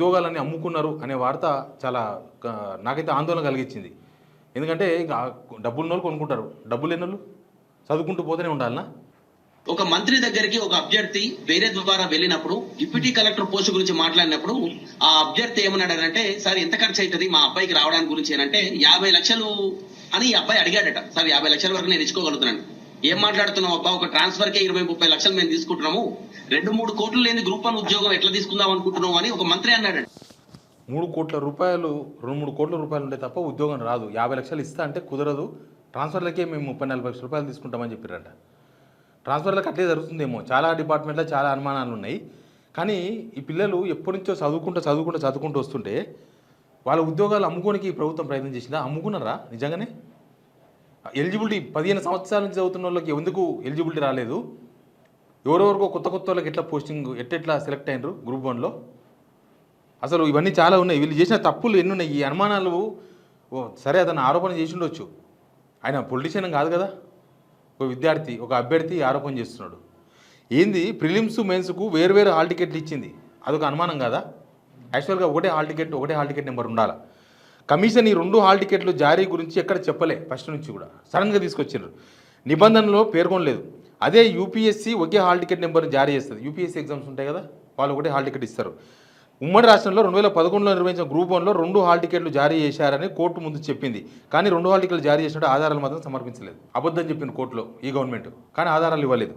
ఉద్యోగాలన్నీ అమ్ముకున్నారు అనే వార్త చాలా నాకైతే ఆందోళన కలిగించింది. ఎందుకంటే ఇంకా డబ్బులున్నోళ్ళు కొనుక్కుంటారు, డబ్బులు లేనోళ్ళు చదువుకుంటూ పోతూనే ఉండాలనా? ఒక మంత్రి దగ్గరికి ఒక అభ్యర్థి వేరే ద్వారా వెళ్ళినప్పుడు డిప్యూటీ కలెక్టర్ పోస్ట్ గురించి మాట్లాడినప్పుడు ఆ అభ్యర్థి ఏమన్నాడంటే, సార్ ఎంత ఖర్చు అవుతుంది మా అబ్బాయికి రావడానికి గురించి అంటే 50 లక్షలు అని ఈ అబ్బాయి అడిగాడట. సార్ 50 లక్షల వరకు నేను ఇచ్చుకోగలుగుతున్నాను. ఏం మాట్లాడుతున్నావు అబ్బా, ఒక ట్రాన్స్ఫర్ కే 20-30 లక్షలు మేము తీసుకుంటున్నాము, 2-3 కోట్లు లేని గ్రూప్ 1 ఉద్యోగం ఎట్లా తీసుకుందాం అనుకుంటున్నావు అని ఒక మంత్రి అన్నాడు. 3 కోట్ల రూపాయలు 2-3 కోట్ల రూపాయలు ఉంటే తప్ప ఉద్యోగం రాదు. 50 లక్షలు ఇస్తా అంటే కుదరదు, ట్రాన్స్ఫర్లకే మేము 30-40 లక్షల రూపాయలు తీసుకుంటామని చెప్పారంట. ట్రాన్స్ఫర్లకు అట్లే జరుగుతుందేమో. చాలా డిపార్ట్మెంట్లో చాలా అనుమానాలు ఉన్నాయి. కానీ ఈ పిల్లలు ఎప్పటి నుంచో చదువుకుంటూ వస్తుంటే వాళ్ళ ఉద్యోగాలు అమ్ముకోనికి ఈ ప్రభుత్వం ప్రయత్నం చేసిందా? అమ్ముకున్నారా నిజంగానే? ఎలిజిబిలిటీ 15 సంవత్సరాల నుంచి చదువుతున్న వాళ్ళకి ఎందుకు ఎలిజిబిలిటీ రాలేదు? ఎవరెవరికో కొత్త వాళ్ళకి ఎట్లా పోస్టింగ్ ఎట్లా సెలెక్ట్ అయినరు గ్రూప్ 1లో? అసలు ఇవన్నీ చాలా ఉన్నాయి. వీళ్ళు చేసిన తప్పులు ఎన్ని ఉన్నాయి? ఈ అనుమానాలు సరే అతను ఆరోపణ చేసి ఉండొచ్చు, ఆయన పొలిటీషియన్ కాదు కదా. ఒక విద్యార్థి, ఒక అభ్యర్థి ఆరోపణ చేస్తున్నాడు. ఏంది ప్రిలిమ్స్ మెయిన్స్కు వేరు హాల్ టికెట్లు ఇచ్చింది, అదొక అనుమానం కాదా? యాక్చువల్గా ఒకటే హాల్ టికెట్ నెంబర్ ఉండాలి. కమిషన్ ఈ 2 హాల్ టికెట్లు జారీ గురించి ఎక్కడ చెప్పలే, ఫస్ట్ నుంచి కూడా సడన్గా తీసుకొచ్చారు. నిబంధనలో పేర్కొనలేదు. అదే యూపీఎస్సీ ఒకే హాల్ టికెట్ నెంబర్ని జారీ చేస్తుంది. యూపీఎస్సీ ఎగ్జామ్స్ ఉంటాయి కదా, వాళ్ళు ఒకటే హాల్ టికెట్ ఇస్తారు. ఉమ్మడి రాష్ట్రంలో 2011లో నిర్వహించిన గ్రూప్ 1లో 2 హాల్ టికెట్లు జారీ చేశారని కోర్టు ముందు చెప్పింది. కానీ 2 హాల్ టికెట్లు జారీ చేసినట్టు ఆధారాలు మాత్రం సమర్పించలేదు. అబద్ధం చెప్పింది కోర్టులో ఈ గవర్నమెంట్, కానీ ఆధారాలు ఇవ్వలేదు.